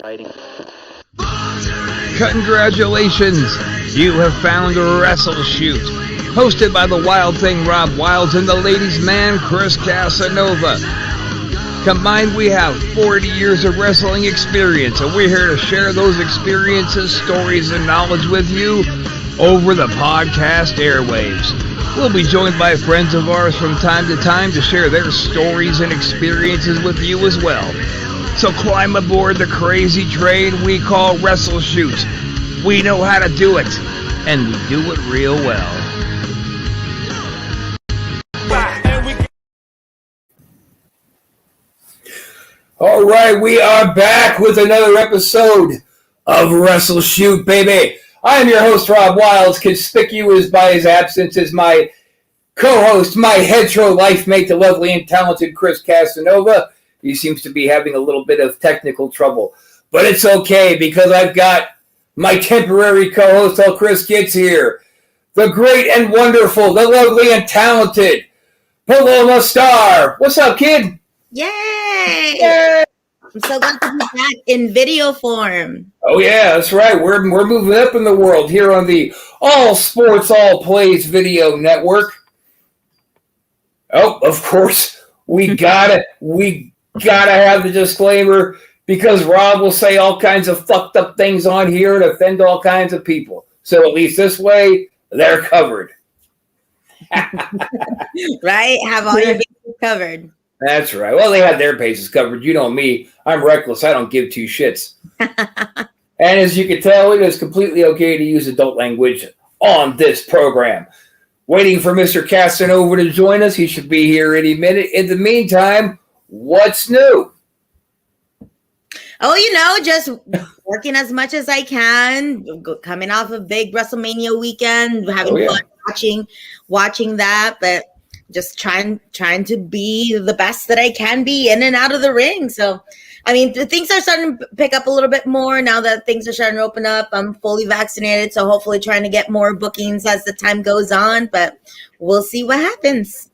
fighting. Congratulations! You have found Wrestleshoot, hosted by the Wild Thing Rob Wilds and the ladies' man Chris Casanova. Combined, we have 40 years of wrestling experience, and we're here to share those experiences, stories, and knowledge with you over the podcast airwaves. We'll be joined by friends of ours from time to time to share their stories and experiences with you as well. So climb aboard the crazy train we call Wrestleshoot. We know how to do it, and we do it real well. All right, we are back with another episode of Wrestleshoot, baby. I am your host, Rob Wilds, conspicuous by his absence as my co-host, my hetero life mate, the lovely and talented Chris Casanova. He seems to be having a little bit of technical trouble, but it's okay because I've got my temporary co-host till Chris gets here. The great and wonderful, the lovely and talented Paloma Star. What's up, kid? Yay! Yay! I'm so glad to be back in video form. Oh yeah, that's right. We're moving up in the world here on the All Sports All Plays video network. Oh, of course, we gotta have the disclaimer because Rob will say all kinds of fucked up things on here and offend all kinds of people. So at least this way, they're covered. Right? Have all your bases covered. That's right. Well, they had their bases covered. You know me. I'm reckless. I don't give two shits. And as you can tell, it is completely okay to use adult language on this program. Waiting for Mr. Casanova to join us. He should be here any minute. In the meantime, what's new? Oh, just working as much as I can. Coming off a big WrestleMania weekend, having fun watching that, but just trying to be the best that I can be in and out of the ring. So, I mean, things are starting to pick up a little bit more now that things are starting to open up. I'm fully vaccinated, so hopefully trying to get more bookings as the time goes on, but we'll see what happens.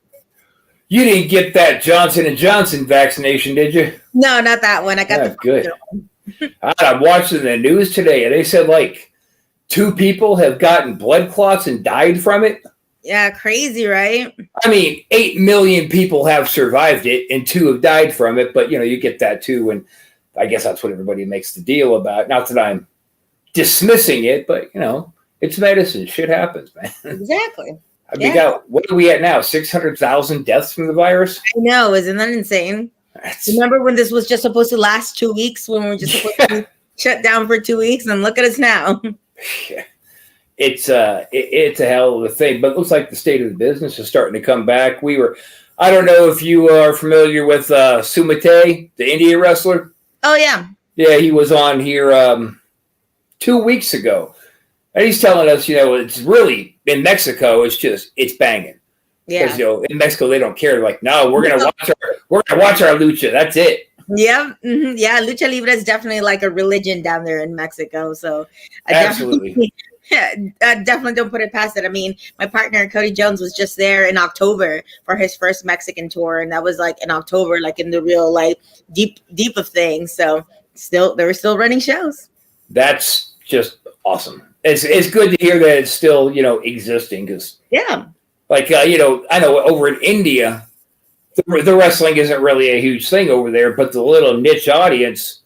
You didn't get that Johnson & Johnson vaccination, did you? No, not that one. I got the good. I'm watching the news today, and they said, 2 people have gotten blood clots and died from it. Yeah, crazy, right? I mean, 8 million people have survived it, and 2 have died from it, but, you get that too, and I guess that's what everybody makes the deal about. Not that I'm dismissing it, but, it's medicine. Shit happens, man. Exactly. I mean, what are we at now? 600,000 deaths from the virus? I know. Isn't that insane? Remember when this was just supposed to last 2 weeks, when we were just supposed to be shut down for 2 weeks, and look at us now. Yeah. It's a hell of a thing, but it looks like the state of the business is starting to come back. I don't know if you are familiar with Sumite, the Indian wrestler. Oh, yeah. Yeah, he was on here 2 weeks ago. And he's telling us, it's really, in Mexico, it's banging. Yeah. Because, in Mexico, they don't care. They're like, no, we're going to watch our lucha. That's it. Yeah. Mm-hmm. Yeah. Lucha Libre is definitely like a religion down there in Mexico. So absolutely. I definitely don't put it past it. I mean, my partner, Cody Jones, was just there in October for his first Mexican tour. And that was in October, in the real, deep of things. So they were still running shows. That's just awesome. It's good to hear that it's still, existing. Because, yeah. I know over in India, the wrestling isn't really a huge thing over there, but the little niche audience,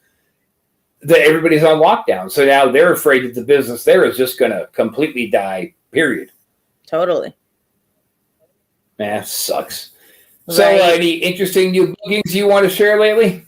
everybody's on lockdown. So now they're afraid that the business there is just going to completely die, period. Totally. Man, that sucks. Right. So any interesting new bookings you want to share lately?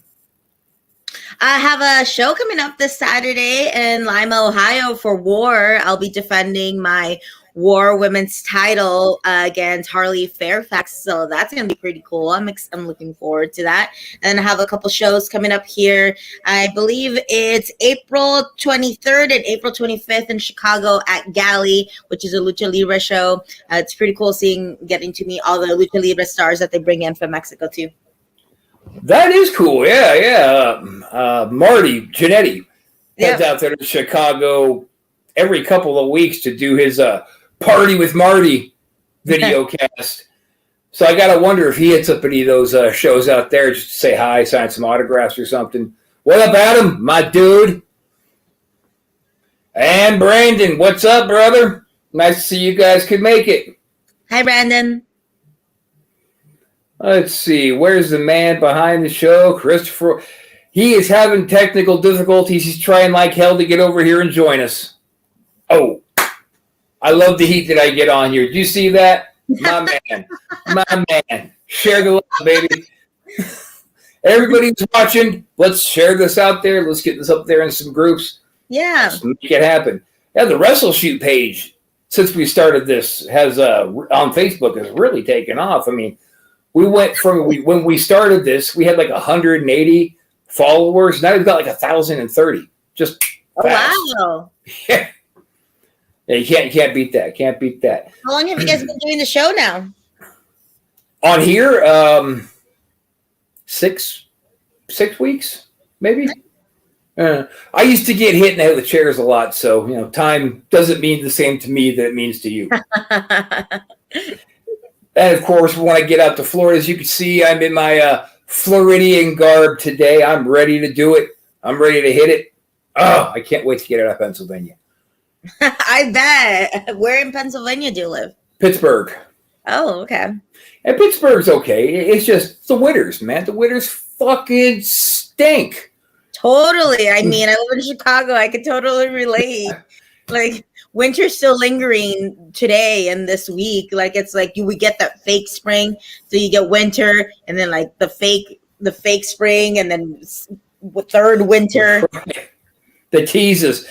I have a show coming up this Saturday in Lima, Ohio for War. I'll be defending my War Women's title against Harley Fairfax. So that's going to be pretty cool. I'm looking forward to that. And I have a couple shows coming up here. I believe it's April 23rd and April 25th in Chicago at Galley, which is a Lucha Libre show. It's pretty cool getting to meet all the Lucha Libre stars that they bring in from Mexico too. That is cool. Yeah. Marty Jannetty heads out there to Chicago every couple of weeks to do his Party with Marty video cast. So I got to wonder if he hits up any of those shows out there just to say hi, sign some autographs or something. What up, Adam? My dude. And Brandon, what's up, brother? Nice to see you guys could make it. Hi, Brandon. Let's see. Where's the man behind the show? Christopher. He is having technical difficulties. He's trying like hell to get over here and join us. Oh, I love the heat that I get on here. Do you see that? My man. My man. Share the love, baby. Everybody's watching. Let's share this out there. Let's get this up there in some groups. Yeah. Let's make it happen. Yeah, the Wrestleshoot page, since we started this, has on Facebook has really taken off. I mean, we went from when we started this, we had like 180 followers. Now we've got like 1,030. Just fast. Wow. Yeah. Yeah, you can't beat that. Can't beat that. How long have you guys been doing the show now? On here, 6 weeks, maybe. I used to get hit in the head with chairs a lot, so time doesn't mean the same to me that it means to you. And of course, when I get out to Florida, as you can see, I'm in my Floridian garb today. I'm ready to do it. I'm ready to hit it. Oh, I can't wait to get out of Pennsylvania. I bet. Where in Pennsylvania do you live? Pittsburgh. Oh, okay. And Pittsburgh's okay. It's just the winters, man. The winters fucking stink. Totally. I mean, I live in Chicago. I could totally relate. Like, winter's still lingering today and this week. Like, it's like we get that fake spring. So you get winter and then like the fake spring and then third winter. The teases.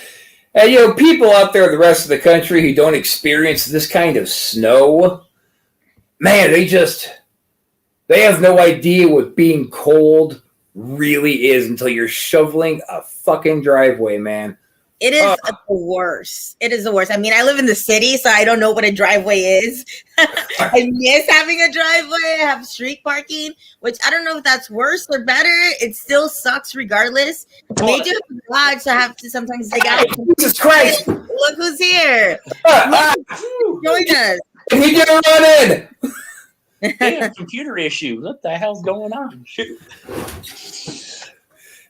And, people out there in the rest of the country who don't experience this kind of snow, man, they have no idea what being cold really is until you're shoveling a fucking driveway, man. It is the worst. It is the worst. I mean, I live in the city, so I don't know what a driveway is. I miss having a driveway. I have street parking, which I don't know if that's worse or better. It still sucks regardless. They do have a garage, so I have to sometimes dig out. Jesus Christ! Look who's here. Join us. He didn't run in! Damn, computer issue. What the hell's going on? Shoot.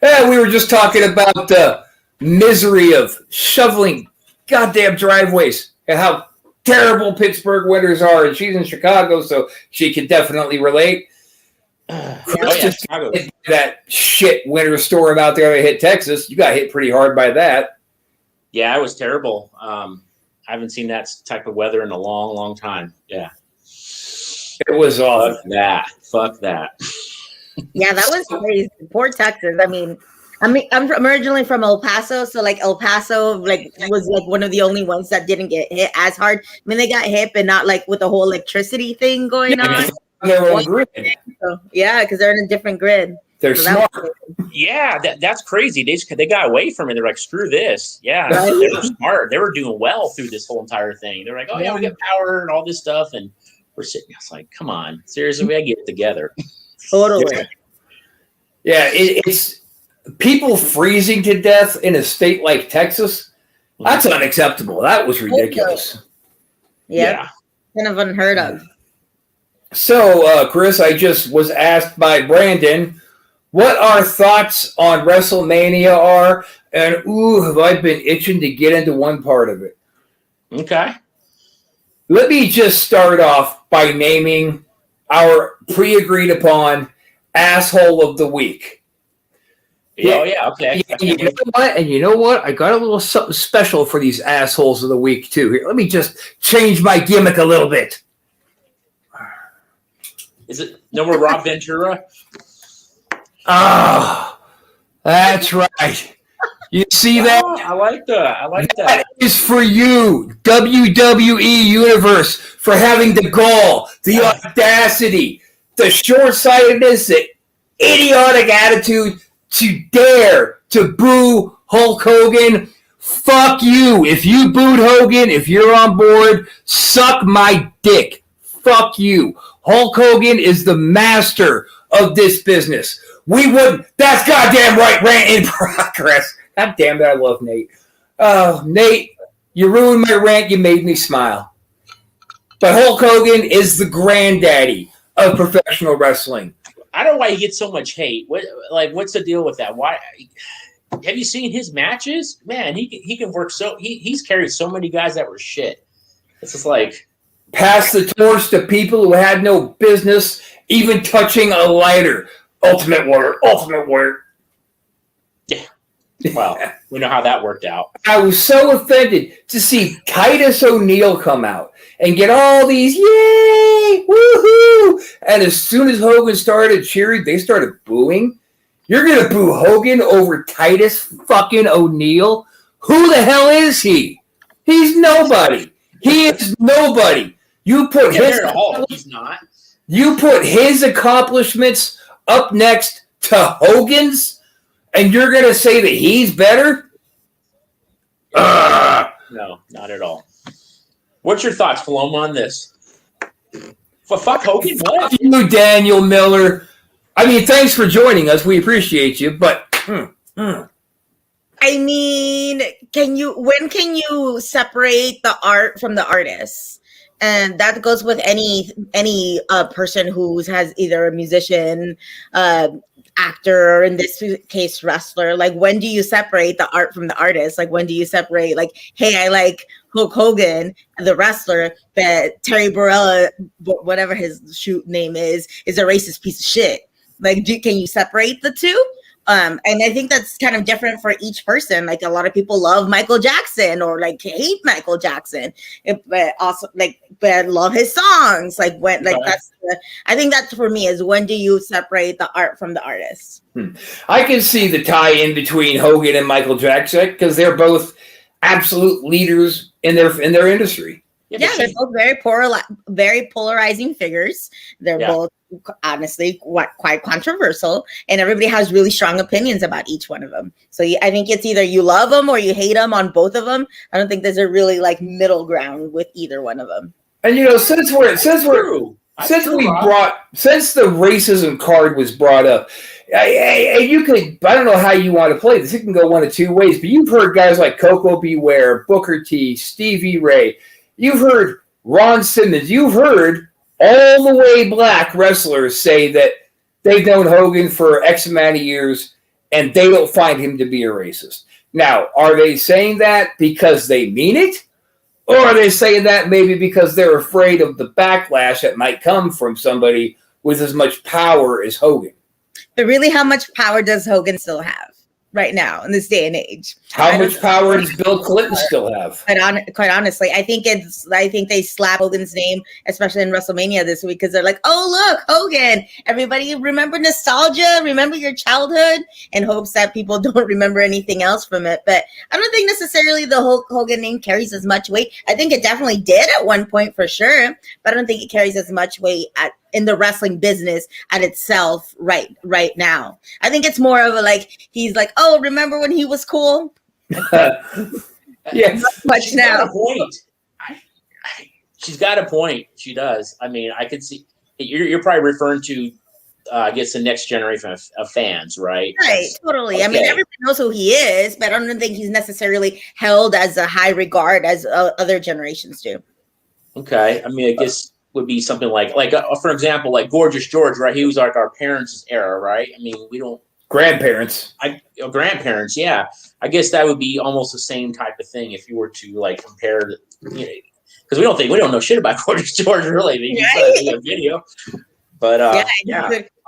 Yeah, we were just talking about the misery of shoveling goddamn driveways and how terrible Pittsburgh winters are. And she's in Chicago, so she can definitely relate. That shit winter storm out there that hit Texas. You got hit pretty hard by that. Yeah, it was terrible. I haven't seen that type of weather in a long, long time. Yeah. It was awful. Fuck that. Yeah, that was crazy. Poor Texas. I mean, I'm originally from El Paso, so like El Paso was like one of the only ones that didn't get hit as hard. I mean, they got hit, but not like with the whole electricity thing going on. They're on grid. So, yeah, because they're in a different grid. They're smart. Yeah, that's crazy. They got away from it. They're like, screw this. Yeah, right? They were smart. They were doing well through this whole entire thing. They're like, oh yeah, we got power and all this stuff, and we're sitting. It's like, come on, seriously, we gotta get it together. Totally. Yeah, it's people freezing to death in a state like Texas. That's unacceptable. That was ridiculous. Yeah. Kind of unheard of. So, Chris, I just was asked by Brandon what our thoughts on WrestleMania are, and have I been itching to get into one part of it. Okay. Let me just start off by naming our pre-agreed upon asshole of the week. Oh, yeah, okay. And you know what? I got a little something special for these assholes of the week, too. Here, let me just change my gimmick a little bit. Is it no more Rob Ventura? Ah, that's right. You see that? Oh, I like that. That is for you, WWE Universe, for having the gall, the audacity, the short-sightedness, the idiotic attitude to dare to boo Hulk Hogan. Fuck you. If you booed Hogan, if you're on board, suck my dick. Fuck you. Hulk Hogan is the master of this business. We wouldn't. That's goddamn right. Rant in progress. God damn it, I love Nate. Oh, Nate, you ruined my rant. You made me smile. But Hulk Hogan is the granddaddy of professional wrestling. I don't know why he gets so much hate. What's the deal with that? Why? Have you seen his matches? Man, he can work he's carried so many guys that were shit. It's just like pass the torch to people who had no business even touching a lighter. Ultimate Warrior. Yeah. Well, we know how that worked out. I was so offended to see Titus O'Neil come out and get all these yay, woohoo, and as soon as Hogan started cheering, they started booing. You're gonna boo Hogan over Titus fucking O'Neil? Who the hell is he? He's nobody. He is nobody. You put he's not. You put his accomplishments up next to Hogan's, and you're going to say that he's better? No, not at all. What's your thoughts, Paloma, on this? Fuck Hogan? What? Fuck you, Daniel Miller. I mean, thanks for joining us. We appreciate you, but... I mean, when can you separate the art from the artist? And that goes with any person who has either a musician, actor, or in this case, wrestler. Like, when do you separate the art from the artist? Like, when do you separate, like, hey, I like Hulk Hogan, the wrestler, but Terry Bollea, whatever his shoot name is a racist piece of shit. Like, can you separate the two? And I think that's kind of different for each person. Like, a lot of people love Michael Jackson or like hate Michael Jackson, but also but love his songs. Like, when, like, I think that's for me is when do you separate the art from the artist? I can see the tie in between Hogan and Michael Jackson because they're both absolute leaders in their industry. Yeah, they're both very polarizing figures. They're both honestly quite controversial, and everybody has really strong opinions about each one of them. So I think it's either you love them or you hate them on both of them. I don't think there's a really like middle ground with either one of them. And since the racism card was brought up, I don't know how you want to play this. It can go one of two ways, but you've heard guys like Coco Beware, Booker T, Stevie Ray. You've heard Ron Simmons. You've heard all the way black wrestlers say that they've known Hogan for X amount of years and they don't find him to be a racist. Now, are they saying that because they mean it? Or are they saying that maybe because they're afraid of the backlash that might come from somebody with as much power as Hogan? But really, how much power does Hogan still have right now in this day and age? How much power does Bill Clinton still have? Quite honestly, I think they slap Hogan's name, especially in WrestleMania this week, because they're like, "Oh, look, Hogan! Everybody remember nostalgia, remember your childhood," in hopes that people don't remember anything else from it. But I don't think necessarily the Hulk Hogan name carries as much weight. I think it definitely did at one point for sure, but I don't think it carries as much weight in the wrestling business at itself right now. I think it's more of a like he's like, oh, remember when he was cool? Yeah, not much now. Got a point. She's got a point. She does. I mean, I could see you're probably referring to I guess the next generation of fans, right? Right, totally. Okay. I mean, everybody knows who he is, but I don't think he's necessarily held as a high regard as other generations do. Okay, I mean, I guess would be something like for example, like Gorgeous George, right? He was like our parents' era, right? I mean, we don't grandparents. Grandparents, yeah. I guess that would be almost the same type of thing if you were to like compare, because we don't know shit about Gorgeous George really. I mean, he's a video, but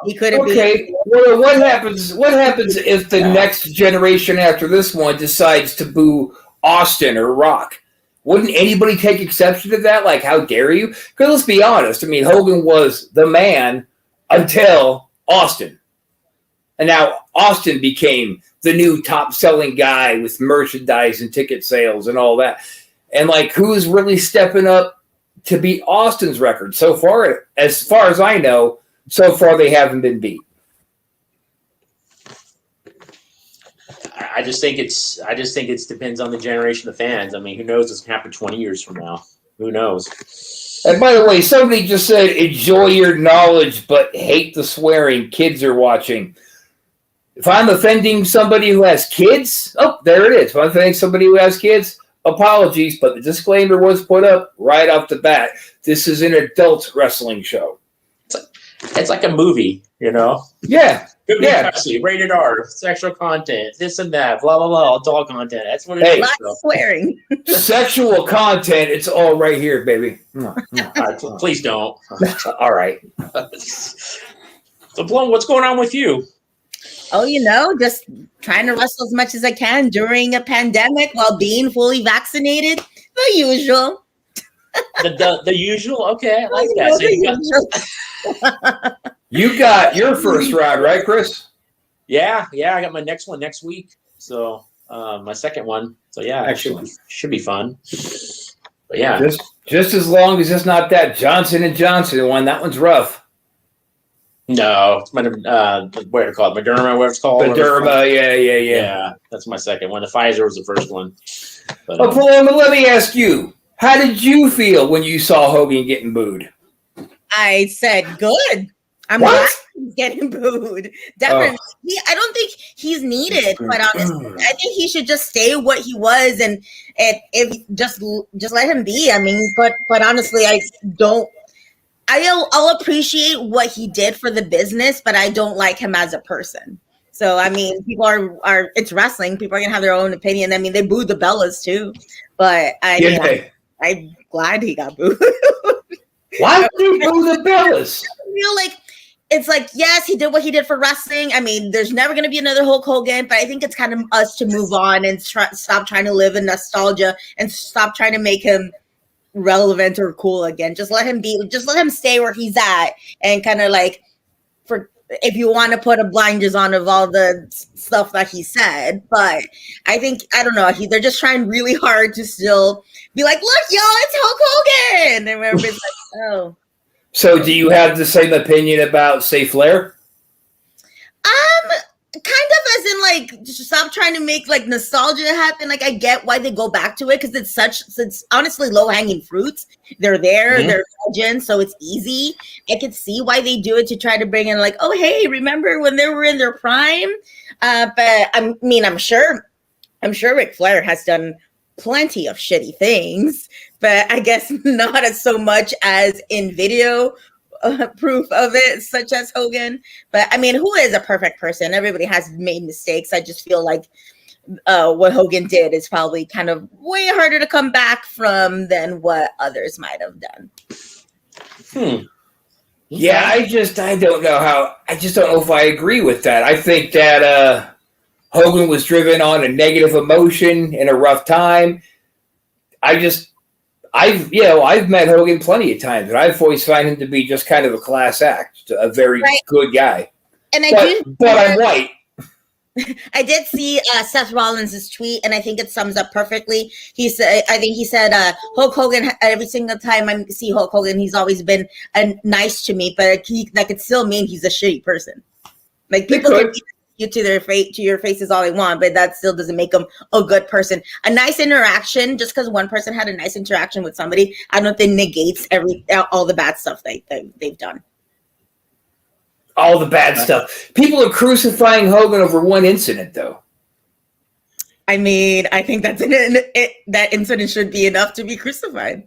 he could have been. Well, what happens if the next generation after this one decides to boo Austin or Rock? Wouldn't anybody take exception to that? Like, how dare you? Because let's be honest. I mean, Hogan was the man until Austin. And now Austin became the new top-selling guy with merchandise and ticket sales and all that. And, like, who's really stepping up to beat Austin's record? So far as I know, so far they haven't been beat. I just think it depends on the generation of fans. I mean, who knows what's going to happen 20 years from now? Who knows? And by the way, somebody just said, enjoy your knowledge, but hate the swearing. Kids are watching. If I'm offending somebody who has kids, oh, there it is. If I'm offending somebody who has kids, apologies, but the disclaimer was put up right off the bat. This is an adult wrestling show. It's like a movie, you know. Yeah. Could be Yeah. Pepsi, rated R, sexual content, this and that, blah blah blah, adult content. That's what it Hey. is. Lots of swearing. Sexual content, it's all right here, baby. All right, please don't. All right. So, Plum, what's going on with you? Oh, just trying to wrestle as much as I can during a pandemic while being fully vaccinated. The usual. The usual? Okay, I like that. So You got your first round, right, Chris? yeah, I got my next one next week. So my second one. So yeah, Excellent. it should be fun. But yeah, Just as long as it's not that Johnson & Johnson one. That one's rough. no, it's what do you call it? Moderna, whatever it's called. Moderna, yeah. Yeah, that's my second one. The Pfizer was the first one. But, Paloma, let me ask you, how did you feel when you saw Hogan getting booed? I said, good. I'm What? glad he's getting booed. Definitely. I don't think he's needed, quite honestly. I think he should just stay what he was and if just let him be. I mean, but honestly, I'll appreciate what he did for the business, but I don't like him as a person. So I mean, people are it's wrestling. People are gonna have their own opinion. I mean, they booed the Bellas too, but I'm glad he got booed. Why would you boo the Bellas? I feel like it's like, yes, he did what he did for wrestling. I mean, there's never going to be another Hulk Hogan, but I think it's kind of us to move on and stop trying to live in nostalgia and stop trying to make him relevant or cool again. Just let him be. Just let him stay where he's at and kind of like, if you want to put a blinders on of all the stuff that he said. But I think, I don't know, they're just trying really hard to still be like, look, y'all, it's Hulk Hogan. And everybody's like, oh. So do you have the same opinion about, say, Flair? Kind of as in like, just stop trying to make like nostalgia happen. Like I get why they go back to it because it's honestly low hanging fruits. They're there, they're legends, so it's easy. I could see why they do it to try to bring in like, oh hey, remember when they were in their prime? But I mean, I'm sure Ric Flair has done plenty of shitty things, but I guess not as so much as in video proof of it, such as Hogan. But I mean, who is a perfect person? Everybody has made mistakes. I just feel like what Hogan did is probably kind of way harder to come back from than what others might have done. Yeah, I don't know if I agree with that. I think that Hogan was driven on a negative emotion in a rough time. I've met Hogan plenty of times, and I've always found him to be just kind of a class act, a very good guy. And but I'm white. I did see Seth Rollins' tweet, and I think it sums up perfectly. He said, Hulk Hogan, every single time I see Hulk Hogan, he's always been nice to me, but that could still mean he's a shitty person. Like people can you to your faces all they want, but that still doesn't make them a good person. A nice interaction, just because one person had a nice interaction with somebody, I don't think negates all the bad stuff they've done. All the bad stuff. People are crucifying Hogan over one incident, though. I mean, I think that incident should be enough to be crucified.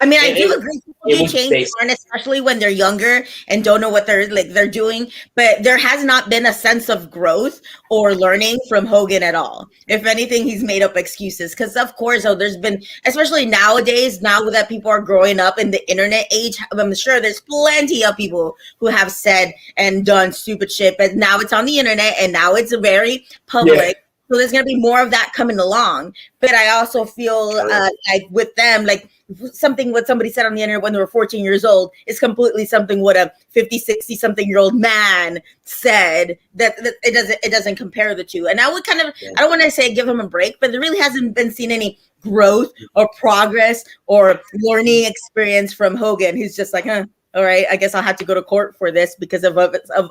I mean, I do agree. People do change, especially when they're younger and don't know what they're doing. But there has not been a sense of growth or learning from Hogan at all. If anything, he's made up excuses. Because of course, there's been, especially nowadays, now that people are growing up in the internet age, I'm sure there's plenty of people who have said and done stupid shit. But now it's on the internet and now it's very public. Yeah. So there's going to be more of that coming along. But I also feel like with them, like something what somebody said on the internet when they were 14 years old is completely something what a 50, 60 something year old man said that it doesn't compare the two. And I would kind of, I don't want to say give him a break, but there really hasn't been seen any growth or progress or learning experience from Hogan. He's just like, all right, I guess I'll have to go to court for this because of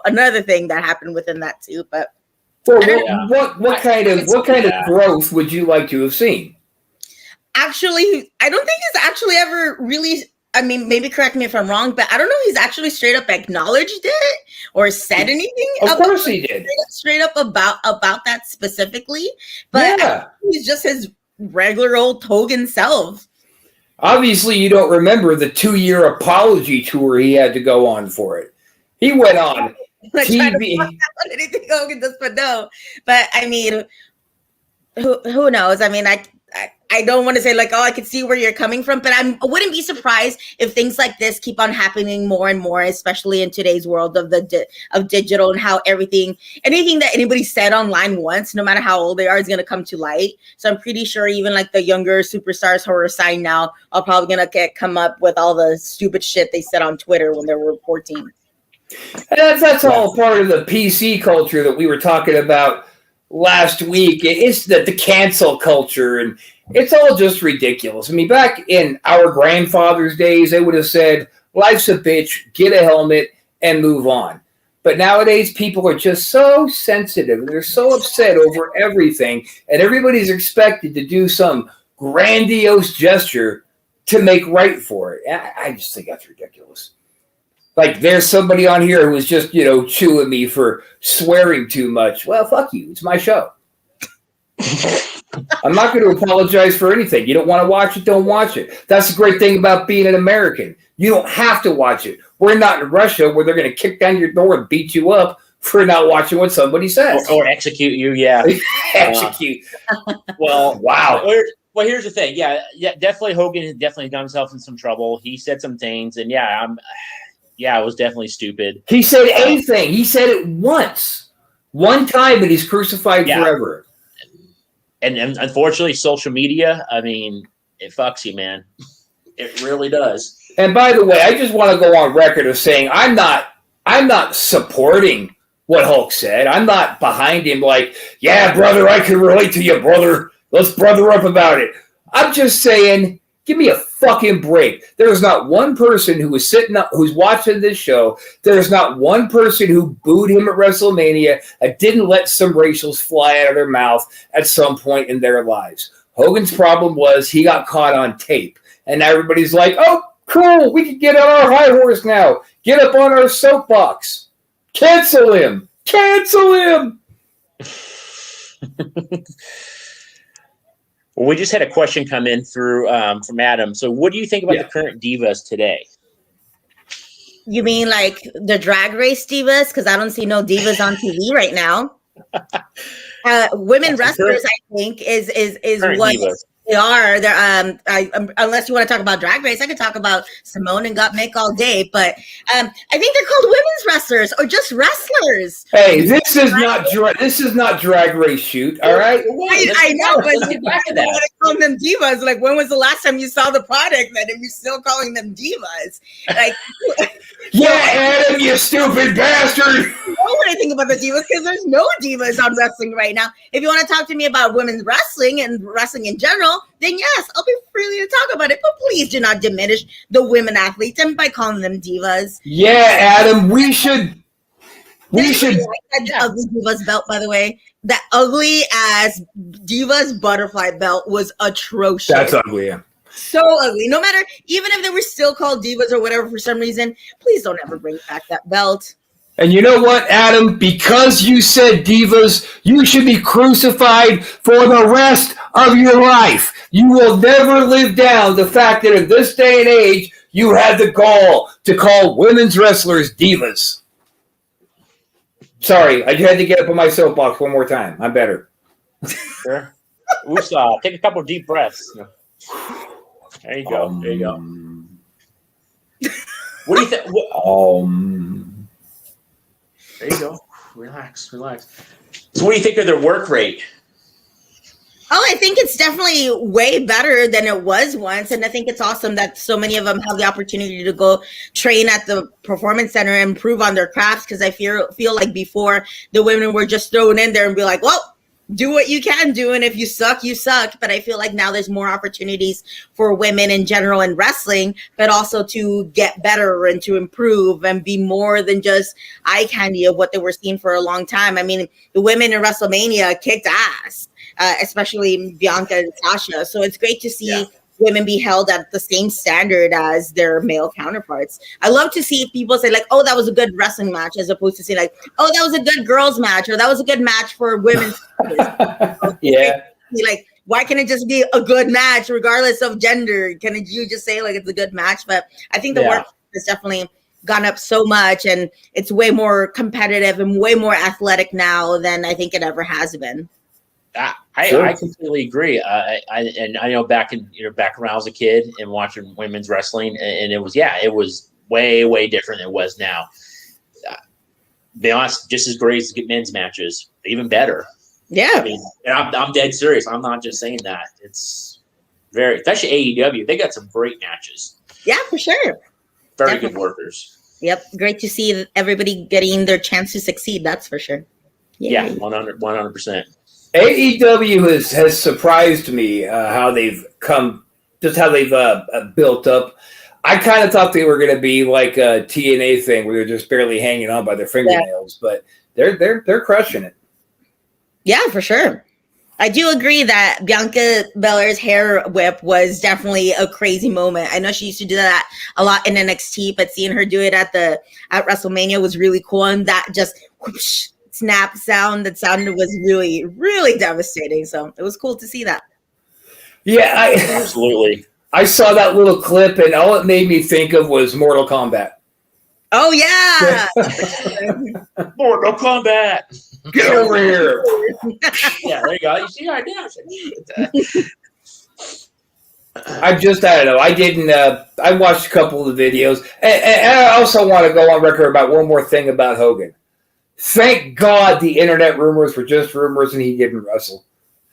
another thing that happened within that too. But what kind of growth would you like to have seen? Actually, I don't think he's actually ever really, I mean, maybe correct me if I'm wrong, but I don't know if he's actually straight up acknowledged it or said anything. Of course he did. Straight up about that specifically. But he's just his regular old Hogan self. Obviously, you don't remember the 2-year apology tour he had to go on for it. He went on TV. Anything Hogan does, but no. But I mean, who knows? I mean, I don't want to say like, oh, I can see where you're coming from, but I wouldn't be surprised if things like this keep on happening more and more, especially in today's world of of digital and how anything that anybody said online once, no matter how old they are, is going to come to light. So I'm pretty sure even like the younger superstars who are signed now are probably going to come up with all the stupid shit they said on Twitter when they were 14. And that's all part of the PC culture that we were talking about last week. It's the cancel culture, and it's all just ridiculous. I mean, back in our grandfather's days, they would have said, life's a bitch, get a helmet, and move on. But nowadays, people are just so sensitive, and they're so upset over everything, and everybody's expected to do some grandiose gesture to make right for it. I just think that's ridiculous. Like, there's somebody on here who was just, chewing me for swearing too much. Well, fuck you. It's my show. I'm not going to apologize for anything. You don't want to watch it, don't watch it. That's the great thing about being an American. You don't have to watch it. We're not in Russia where they're going to kick down your door and beat you up for not watching what somebody says. Or execute you, yeah. Execute. Well, wow. Well, here's the thing. Yeah, definitely Hogan has definitely got himself in some trouble. He said some things, and it was definitely stupid. He said anything. He said it once. One time, and he's crucified forever. And unfortunately, social media, I mean, it fucks you, man. It really does. And by the way, I just want to go on record of saying I'm not supporting what Hulk said. I'm not behind him like, yeah, brother, I can relate to you, brother. Let's brother up about it. I'm just saying, give me a fucking break. There's not one person who was sitting up, who's watching this show. There's not one person who booed him at WrestleMania and didn't let some racials fly out of their mouth at some point in their lives. Hogan's problem was he got caught on tape. And everybody's like, oh, cool, we can get on our high horse now. Get up on our soapbox. Cancel him. Cancel him. Well, we just had a question come in through from Adam. So what do you think about the current divas today? You mean like the drag race divas? Because I don't see no divas on TV right now. Women wrestlers, I think, is what divas. They are. They're unless you want to talk about drag race, I could talk about Simone and Gottmik all day. But I think they're called women's wrestlers or just wrestlers. Hey, this is not drag race shoot. All right. I know, but you want to call them divas. Like, when was the last time you saw the product that you're still calling them divas? Like, yeah, Adam, you stupid bastard. I know what I think about the divas because there's no divas on wrestling right now. If you want to talk to me about women's wrestling and wrestling in general, then yes, I'll be freely to talk about it. But please do not diminish the women athletes and by calling them divas. Yeah, Adam, we should. Like that ugly divas belt, by the way. That ugly ass divas butterfly belt was atrocious. That's ugly, yeah. So ugly. No matter, even if they were still called divas or whatever for some reason, please don't ever bring back that belt. And you know what, Adam? Because you said divas, you should be crucified for the rest of your life. You will never live down the fact that in this day and age, you had the gall to call women's wrestlers divas. Sorry, I had to get up on my soapbox one more time. I'm better. Sure. Take a couple of deep breaths. There you go. There you go. What do you think? There you go. Relax. So what do you think of their work rate? Oh, I think it's definitely way better than it was once. And I think it's awesome that so many of them have the opportunity to go train at the performance center and improve on their crafts. Because I feel like before the women were just thrown in there and be like, well, do what you can do. And if you suck, you suck. But I feel like now there's more opportunities for women in general in wrestling, but also to get better and to improve and be more than just eye candy of what they were seeing for a long time. I mean, the women in WrestleMania kicked ass. Especially Bianca and Sasha. So it's great to see women be held at the same standard as their male counterparts. I love to see people say like, oh, that was a good wrestling match, as opposed to saying like, oh, that was a good girls match, or that was a good match for women's. Yeah. Like why can't it just be a good match regardless of gender? Can you just say like it's a good match? But I think the work has definitely gone up so much, and it's way more competitive and way more athletic now than I think it ever has been. I completely agree. I know back when I was a kid and watching women's wrestling, and it was way different than it was now. Be honest, just as great as men's matches, even better. Yeah, I mean, and I'm dead serious. I'm not just saying that. It's especially AEW. They got some great matches. Yeah, for sure. Very good workers. Yep, great to see everybody getting their chance to succeed. That's for sure. Yay. Yeah, 100%. AEW has surprised me how they've come, just how they've built up. I kind of thought they were going to be like a TNA thing where they're just barely hanging on by their fingernails, but they're crushing it. Yeah, for sure. I do agree that Bianca Belair's hair whip was definitely a crazy moment. I know she used to do that a lot in NXT, but seeing her do it at WrestleMania was really cool, and that just whoosh, snap sound that sounded was really, really devastating. So it was cool to see that. Yeah, absolutely. I saw that little clip, and all it made me think of was Mortal Kombat. Oh yeah, Mortal Kombat. Get over here. Yeah, there you go. You see how I did. I don't know. I didn't. I watched a couple of the videos, and I also want to go on record about one more thing about Hogan. Thank God the internet rumors were just rumors, and he didn't wrestle.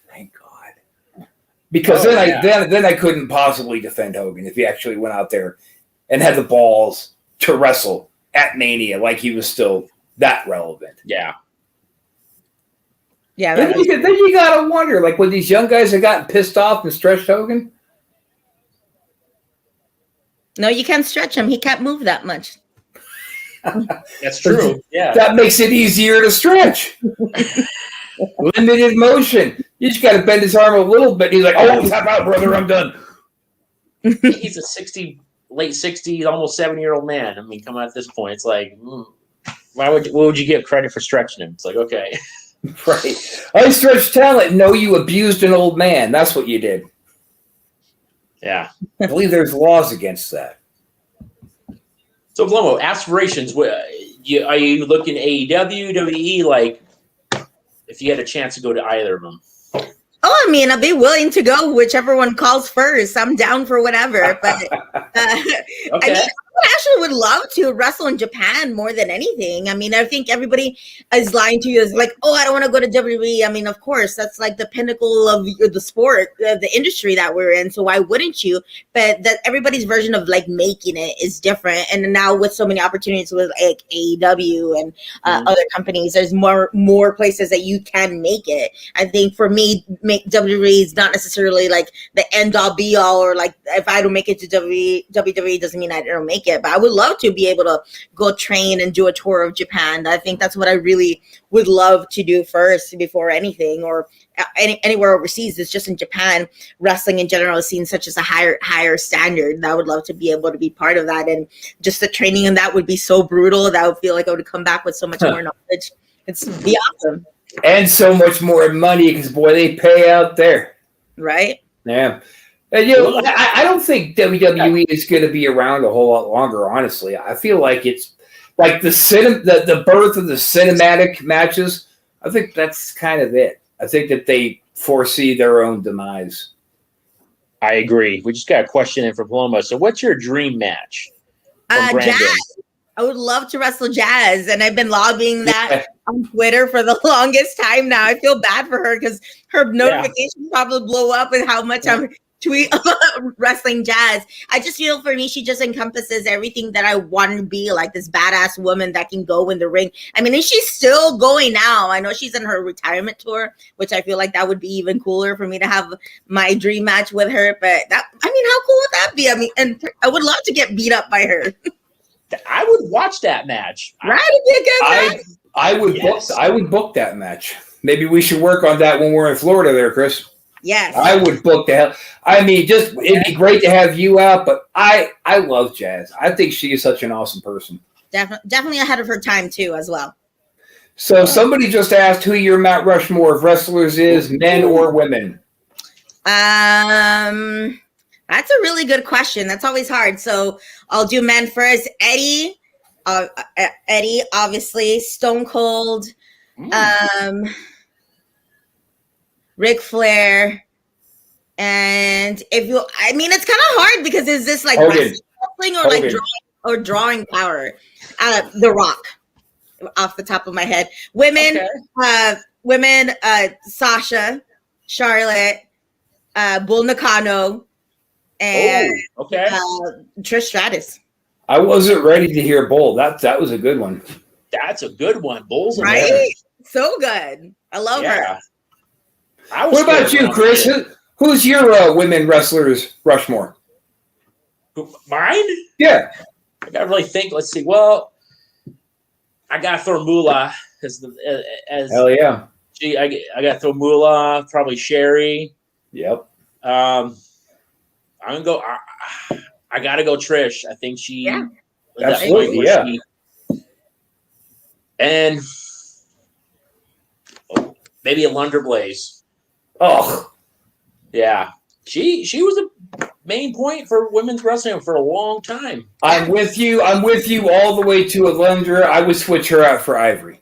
Thank God, because then I couldn't possibly defend Hogan if he actually went out there and had the balls to wrestle at Mania like he was still that relevant. Yeah. Yeah. Then you gotta wonder, like, when these young guys have gotten pissed off and stretched Hogan. No, you can't stretch him. He can't move that much. That's true. Yeah. That makes it easier to stretch. Limited motion. You just got to bend his arm a little bit. He's like, "Oh, tap out, brother. I'm done." He's a late 60s, almost 70-year-old man. I mean, come on, at this point, it's like, what would you give credit for stretching him? It's like, okay. Right. I stretched talent. No, you abused an old man. That's what you did. Yeah. I believe there's laws against that. So, Blomo, aspirations, are you looking AEW, WWE, like, if you had a chance to go to either of them? Oh, I mean, I'd be willing to go whichever one calls first. I'm down for whatever. But Okay. I mean, I actually would love to wrestle in Japan more than anything. I mean, I think everybody is lying to you. Is like, oh, I don't want to go to WWE. I mean, of course, that's like the pinnacle of the sport, the industry that we're in. So why wouldn't you? But that everybody's version of like making it is different. And now with so many opportunities with like AEW and other companies, there's more places that you can make it. I think for me, WWE is not necessarily like the end all be all, or like if I don't make it to WWE doesn't mean I don't make it. But I would love to be able to go train and do a tour of Japan. I think that's what I really would love to do first before anything, or anywhere overseas. It's just in Japan, wrestling in general is seen such as a higher standard. And I would love to be able to be part of that, and just the training and that would be so brutal that I would feel like I would come back with so much more knowledge. It's be awesome. And so much more money, because boy, they pay out there. Right? Yeah. And, I don't think WWE is going to be around a whole lot longer, honestly. I feel like it's like the birth of the cinematic matches. I think that's kind of it. I think that they foresee their own demise. I agree. We just got a question in from Paloma. So what's your dream match? Jazz. I would love to wrestle Jazz, and I've been lobbying that on Twitter for the longest time now. I feel bad for her because her notifications probably blow up with how much I'm tweet about wrestling Jazz. I just feel for me, she just encompasses everything that I want to be, like this badass woman that can go in the ring. I mean, and she's still going now. I know she's in her retirement tour, which I feel like that would be even cooler for me to have my dream match with her. But that, I mean, how cool would that be? I mean, and I would love to get beat up by her. I would watch that match. Right? It'd be a good match. I would book that match. Maybe we should work on that when we're in Florida there, Chris. Yes. I would book the hell. I mean, it'd be great to have you out, but I love Jazz. I think she is such an awesome person. Definitely ahead of her time too, as well. So somebody just asked who your Mount Rushmore of wrestlers is, men or women. That's a really good question. That's always hard. So I'll do men first. Eddie, obviously. Stone Cold. Ric Flair. And it's kind of hard because is this like wrestling or like drawing power? The Rock, off the top of my head. Women, Sasha, Charlotte, Bull Nakano, and Trish Stratus. I wasn't ready to hear Bull. That was a good one. That's a good one. Bull's right. So good. I love her. What about you, Chris? Who's your women wrestlers Rushmore? Mine? Yeah. I gotta really think. Let's see. Well, I gotta throw Moolah as hell yeah. I gotta throw Moolah. Probably Sherry. Yep. I'm gonna go. I gotta go Trish. I think she. Yeah. Absolutely. Yeah. And maybe a Lunder Blaze. Oh. Yeah, she was a main point for women's wrestling for a long time. I'm with you all the way to Alundra. I would switch her out for Ivory.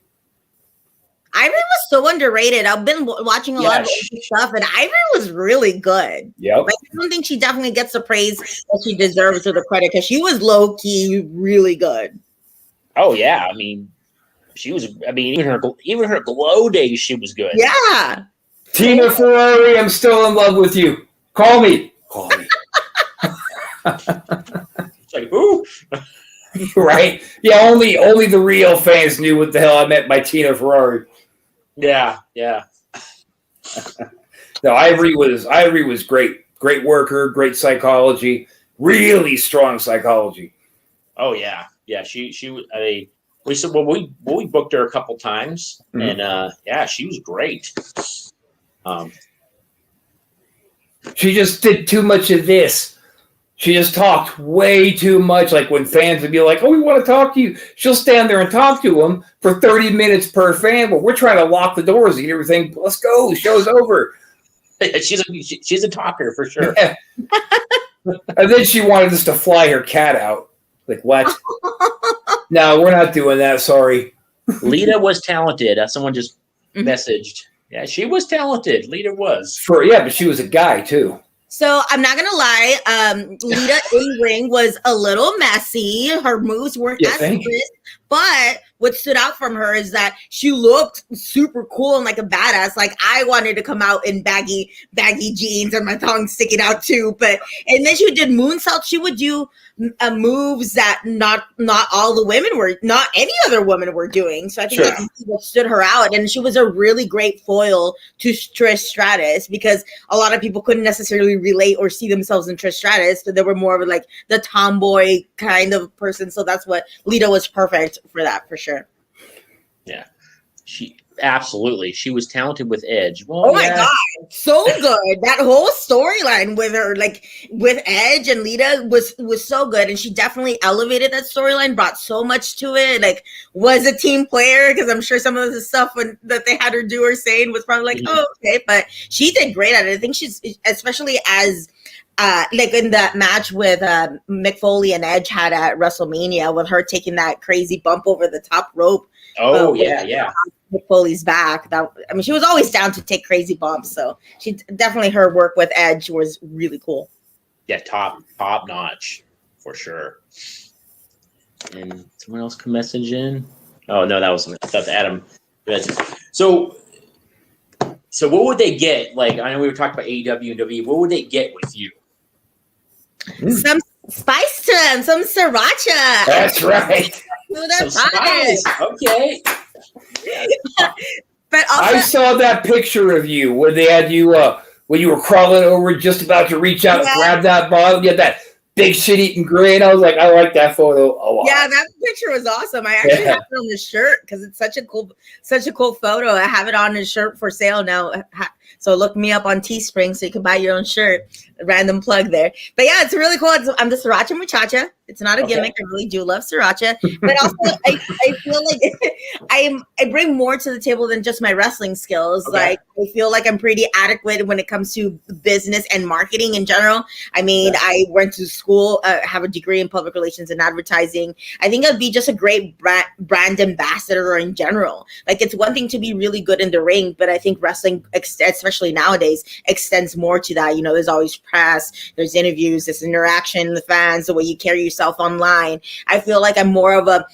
Ivory was so underrated. I've been watching a lot of stuff, and Ivory was really good. Yep. Like, I don't think she definitely gets the praise that she deserves or the credit because she was low key really good. Oh yeah, I mean, she was. I mean, even her glow days, she was good. Yeah. Tina Ferrari, I'm still in love with you. Call me. It's like, who? Right? Yeah, only the real fans knew what the hell I meant by Tina Ferrari. Yeah. No, Ivory was great. Great worker, great psychology, really strong psychology. Oh yeah. She was. We booked her a couple times, and she was great. She just did too much of this. She just talked way too much. Like when fans would be like, "Oh, we want to talk to you," she'll stand there and talk to them for 30 minutes per fan. But we're trying to lock the doors and get everything. Let's go. The show's over. She's a talker for sure. Yeah. And then she wanted us to fly her cat out. Like what? No, we're not doing that. Sorry. Lita was talented. Someone just messaged. Yeah, she was talented. Lita was. But she was a guy too. So I'm not gonna lie, Lita in ring was a little messy. Her moves weren't as good, but what stood out from her is that she looked super cool and like a badass. Like I wanted to come out in baggy jeans and my thong sticking out too. And then she did moonsault. She would do moves that not all the women were, not any other women were doing. So I think that's what stood her out. And she was a really great foil to Trish Stratus because a lot of people couldn't necessarily relate or see themselves in Trish Stratus. So they were more of like the tomboy kind of person. So that's what Lita was perfect for that, for sure. Yeah. She was talented with Edge. Well, oh my God, so good. That whole storyline with her, like with Edge and Lita was so good. And she definitely elevated that storyline, brought so much to it, like was a team player. Cause I'm sure some of the stuff that they had her do or saying was probably like, oh, okay. But she did great at it. I think she's, especially as like in that match with Mick Foley and Edge had at WrestleMania with her taking that crazy bump over the top rope. Oh yeah. Mick Foley's back. She was always down to take crazy bumps. So she definitely, her work with Edge was really cool. Yeah, top notch for sure. And someone else can message in. Oh no, I thought Adam. So what would they get? Like I know we were talking about AEW and WWE. What would they get with you? Some spice to them, some sriracha. That's right. Some spice. Okay. But also, I saw that picture of you where they had you when you were crawling over, just about to reach out and grab that bottle. You had that big shit-eating grin. I was like, I like that photo a lot. Yeah, that picture was awesome. I actually have it on the shirt because it's such a cool photo. I have it on the shirt for sale now. So look me up on Teespring so you can buy your own shirt. A random plug there. But yeah, it's really cool. I'm the Sriracha Muchacha. It's not a gimmick. I really do love Sriracha. But also, I feel like I bring more to the table than just my wrestling skills. Okay. Like, I feel like I'm pretty adequate when it comes to business and marketing in general. I mean, I went to school, have a degree in public relations and advertising. I think I'd be just a great brand ambassador in general. Like, it's one thing to be really good in the ring, but I think wrestling, especially nowadays, extends more to that. You know, there's always press, there's interviews, there's interaction with the fans, the way you carry yourself online. I feel like I'm more of a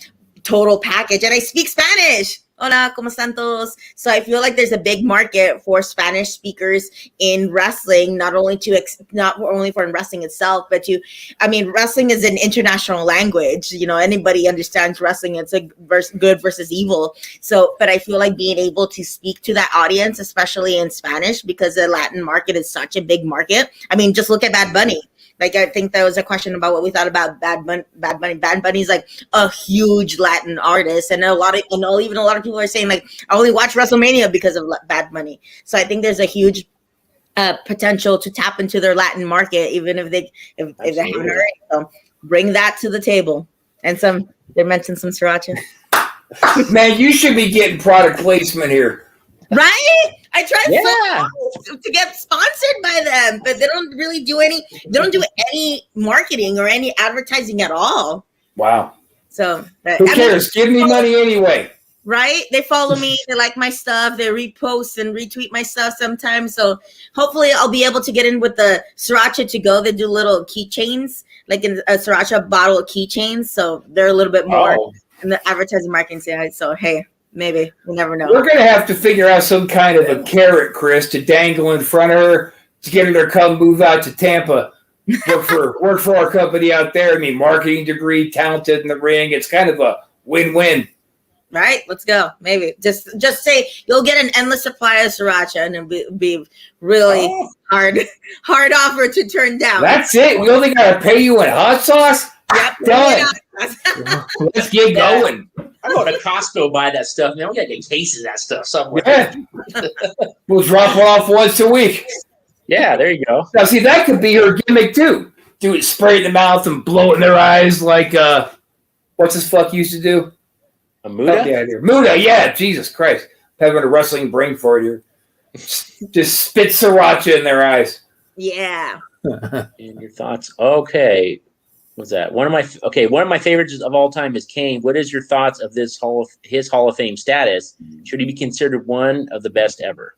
total package, and I speak Spanish. Hola, ¿cómo están todos? So I feel like there's a big market for Spanish speakers in wrestling, not only for wrestling itself, but wrestling is an international language. You know, anybody understands wrestling. It's a good versus evil. So, but I feel like being able to speak to that audience, especially in Spanish, because the Latin market is such a big market. I mean, just look at Bad Bunny. Like, I think there was a question about what we thought about Bad Bunny. Bad Bunny's like a huge Latin artist, and a lot of people are saying, like, I only watch WrestleMania because of Bad Bunny. So I think there's a huge potential to tap into their Latin market, even if they haven't already. So bring that to the table, and they mentioned some sriracha. Man, you should be getting product placement here. Right? I tried so hard to get sponsored by them, but they don't really do any marketing or any advertising at all. Wow. So who cares? Give me money anyway. Right? They follow me, they like my stuff, they repost and retweet my stuff sometimes. So hopefully I'll be able to get in with the Sriracha to go. They do little keychains, like in a Sriracha bottle of keychains. So they're a little bit more in the advertising marketing side. So hey, maybe. We'll never know. We're going to have to figure out some kind of a carrot, Chris, to dangle in front of her to get her to come move out to Tampa. Work for our company out there. I mean, marketing degree, talented in the ring. It's kind of a win-win. Right? Let's go. Maybe. Just say you'll get an endless supply of Sriracha, and it'll be really hard offer to turn down. That's it. We only got to pay you in hot sauce? Yep. Done. Let's get going. I go to Costco, buy that stuff. Man, we got to get cases of that stuff somewhere. Yeah. We'll drop it off once a week. Yeah, there you go. Now, see, that could be her gimmick, too. Do it, spray in the mouth and blow it in their eyes like, what's this fuck used to do? A Muda? Muda, yeah, Jesus Christ. Having a wrestling brain for you. Just spit sriracha in their eyes. Yeah. And your thoughts? Okay. What's that? One of my favorites of all time is Kane. What is your thoughts of his Hall of Fame status? Should he be considered one of the best ever?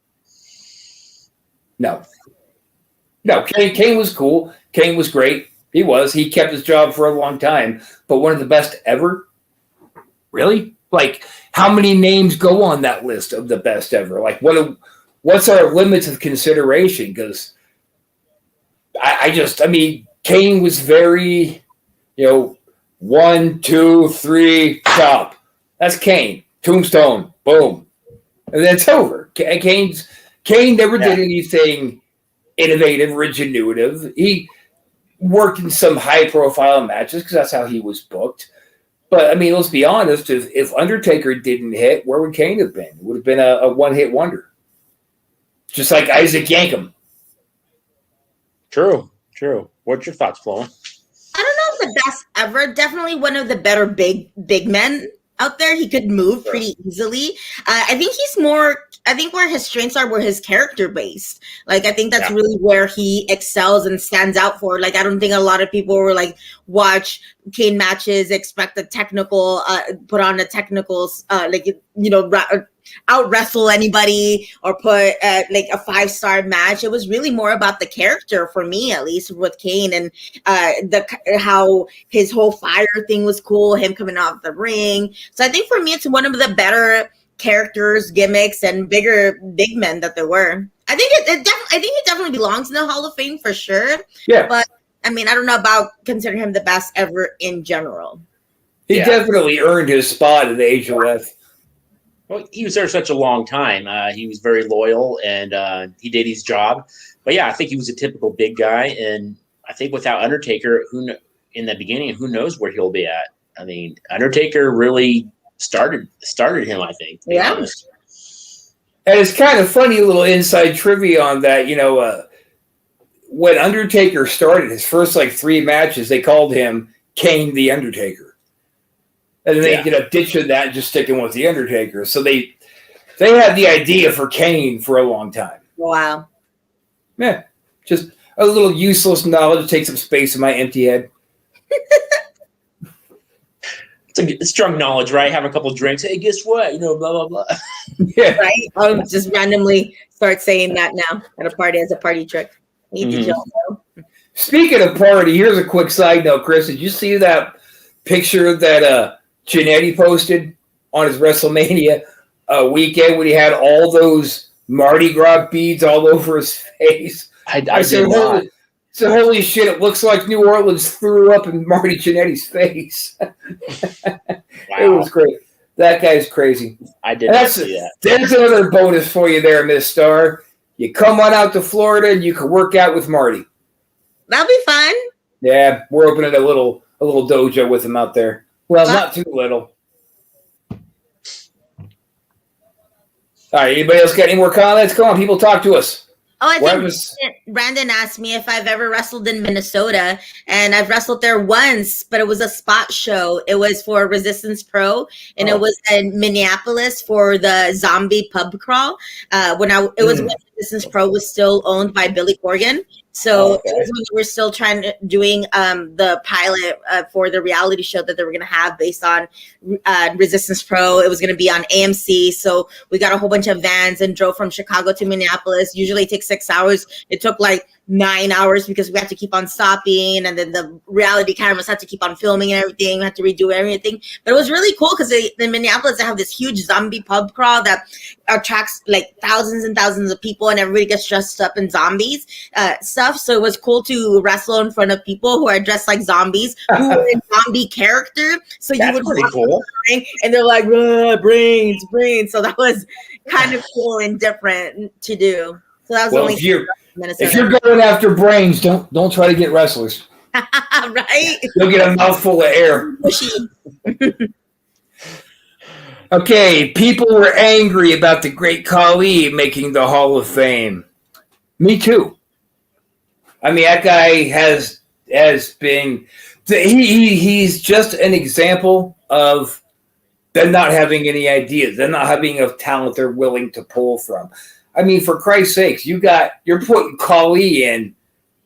No. Kane was cool. Kane was great. He was. He kept his job for a long time. But one of the best ever? Really? Like, how many names go on that list of the best ever? Like, what's our limits of consideration? Because I mean, Kane was very, 1, 2, 3, chop. That's Kane. Tombstone. Boom. And then it's over. Kane never did anything innovative or ingenuitive. He worked in some high-profile matches because that's how he was booked. But, I mean, let's be honest. If Undertaker didn't hit, where would Kane have been? It would have been a one-hit wonder. Just like Isaac Yankem. True. What's your thoughts, Flo? I don't know if the best ever. Definitely one of the better big men out there. He could move pretty easily. I think where his strengths are were his character based. Like, I think that's really where he excels and stands out for. Like, I don't think a lot of people were like, watch Kane matches, expect a technical, put on a technical, out wrestle anybody or put like a 5-star match. It was really more about the character for me, at least with Kane, and how his whole fire thing was cool, him coming off the ring. So I think for me, it's one of the better characters, gimmicks, and big men that there were. I think it definitely belongs in the Hall of Fame for sure. Yeah. But I mean, I don't know about considering him the best ever in general. He definitely earned his spot at the HOF. Well, he was there such a long time. He was very loyal, and he did his job. But yeah, I think he was a typical big guy, and I think without Undertaker, in the beginning, who knows where he'll be at? I mean, Undertaker really started him, I think. To be honest. And it's kind of funny, a little inside trivia on that. When Undertaker started his first 3 matches, they called him Kane the Undertaker. And then they ended up ditching that and just sticking with the Undertaker. So they had the idea for Kane for a long time. Wow. Yeah, just a little useless knowledge to take some space in my empty head. It's strong knowledge, right? Have a couple drinks. Hey, guess what? Blah, blah, blah. Yeah. Right? I'll just randomly start saying that now at a party as a party trick. Speaking of party, here's a quick side note, Chris. Did you see that picture that Jannetty posted on his WrestleMania weekend when he had all those Mardi Gras beads all over his face? I said, holy shit, it looks like New Orleans threw up in Marty Jannetty's face. Wow. It was great. That guy's crazy. I did not see that. There's another bonus for you there, Miss Star. You come on out to Florida and you can work out with Marty. That'll be fun. Yeah, we're opening a little dojo with him out there. Well, not too little. All right, anybody else got any more comments? Come on, people, talk to us. Oh, I think Brandon asked me if I've ever wrestled in Minnesota, and I've wrestled there once, but it was a spot show. It was for Resistance Pro, and it was in Minneapolis for the Zombie Pub Crawl. When Resistance Pro was still owned by Billy Corgan. So it was when we were still doing the pilot for the reality show that they were going to have based on Resistance Pro. It was going to be on AMC. So we got a whole bunch of vans and drove from Chicago to Minneapolis. Usually it takes 6 hours. It took 9 hours because we had to keep on stopping, and then the reality cameras had to keep on filming and everything. We had to redo everything. But it was really cool because in Minneapolis, they have this huge zombie pub crawl that attracts thousands and thousands of people, and everybody gets dressed up in zombies stuff. So it was cool to wrestle in front of people who are dressed like zombies, who were in zombie character. So that's pretty cool. And they're like, brains. So that was kind of cool and different to do. So that was only Minnesota. If you're going after brains, don't try to get wrestlers. Right? You'll get a mouthful of air. Okay, people were angry about the great Khali making the Hall of Fame. Me too. I mean, that guy has been. He's just an example of them not having any ideas. Them not having enough talent they're willing to pull from. I mean, for Christ's sakes, you're putting Khali in,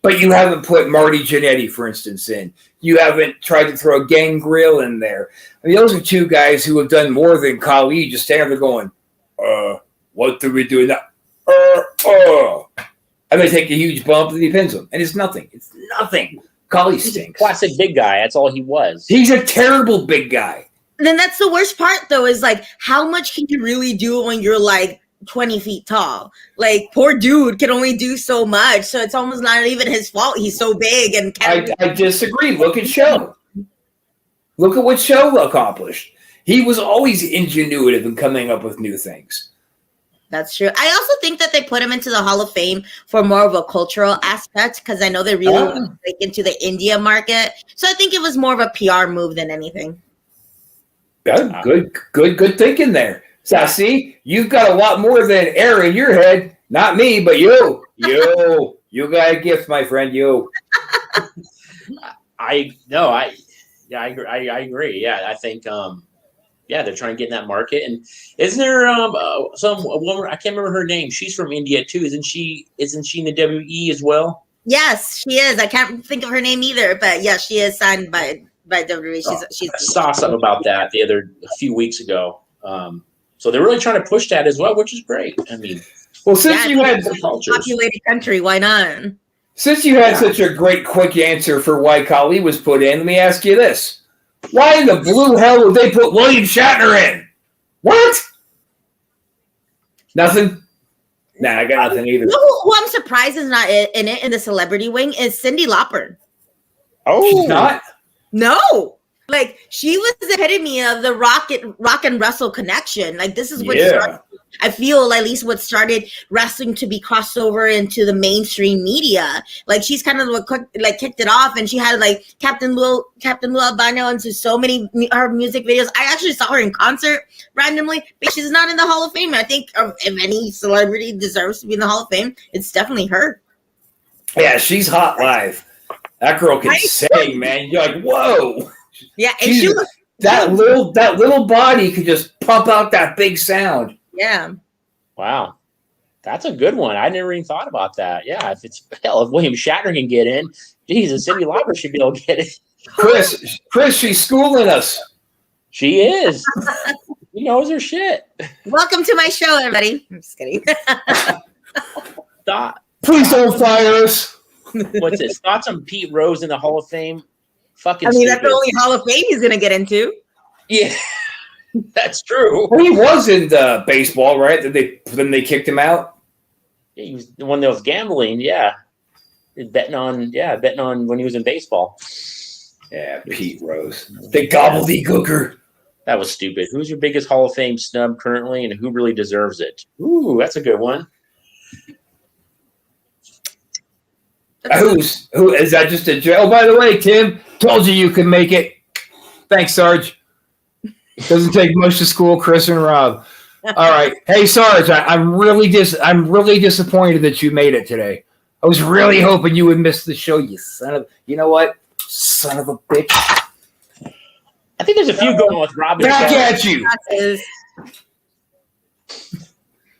but you haven't put Marty Jannetty, for instance, in. You haven't tried to throw Gangrel in there. I mean, those are two guys who have done more than Khali, just standing there going, what do we do now? And they take a huge bump and he pins them. And it's nothing. It's nothing. Khali stinks. Classic big guy. That's all he was. He's a terrible big guy. And then that's the worst part, though, is how much can you really do when you're 20 feet tall? Poor dude can only do so much, so it's almost not even his fault. He's so big and I disagree. Look at Show. Look at what Show accomplished. He was always ingenuitive in coming up with new things. That's true. I also think that they put him into the Hall of Fame for more of a cultural aspect, because I know they really want to break into the India market. So I think it was more of a PR move than anything. Yeah, good thinking there. So see, you've got a lot more than air in your head. Not me, but you. You got a gift, my friend. You. I agree. Yeah, I think they're trying to get in that market. And isn't there a woman, I can't remember her name. She's from India too, isn't she in the WWE as well? Yes, she is. I can't think of her name either, but yeah, she is signed by WWE. She's I saw something about that a few weeks ago. So they're really trying to push that as well, which is great. I mean, well, since you had a populated country, why not? Since you had such a great quick answer for why Khali was put in, let me ask you this. Why in the blue hell would they put William Shatner in? What? Nothing? Nah, I got nothing either. Who I'm surprised is not in it in the celebrity wing is Cyndi Lauper. Oh. She's not? No. Like, she was the epitome of the rock and wrestle connection. Like, this is what started, I feel, at least what started wrestling to be crossed over into the mainstream media. Like, she's kind of what kicked it off, and she had like Captain Lou Albano into so many her music videos. I actually saw her in concert randomly, but she's not in the Hall of Fame. I think if any celebrity deserves to be in the Hall of Fame, it's definitely her. Yeah, she's hot live. That girl can sing, man. You're like, whoa. Yeah, and that little body could just pump out that big sound. Yeah. Wow. That's a good one. I never even thought about that. Yeah, if William Shatner can get in, Jesus, Cyndi Lauper should be able to get in. Chris, she's schooling us. She is. She knows her shit. Welcome to my show, everybody. I'm just kidding. Please don't fire us. What's this? Thoughts on Pete Rose in the Hall of Fame? Fucking stupid. That's the only Hall of Fame he's going to get into. Yeah, that's true. Well, he was in the baseball, right? Then they kicked him out? Yeah, he was the one that was gambling, yeah. Betting on when he was in baseball. Yeah, Pete Rose. The gobbledygooker. That was stupid. Who's your biggest Hall of Fame snub currently, and who really deserves it? Ooh, that's a good one. Who is that? Just a joke? Oh, by the way, Tim, told you could make it. Thanks, Sarge. Doesn't take much to school, Chris and Rob. All right, hey Sarge, I'm really disappointed that you made it today. I was really hoping you would miss the show. You know what? Son of a bitch. I think there's a few going with Rob. Back at you. I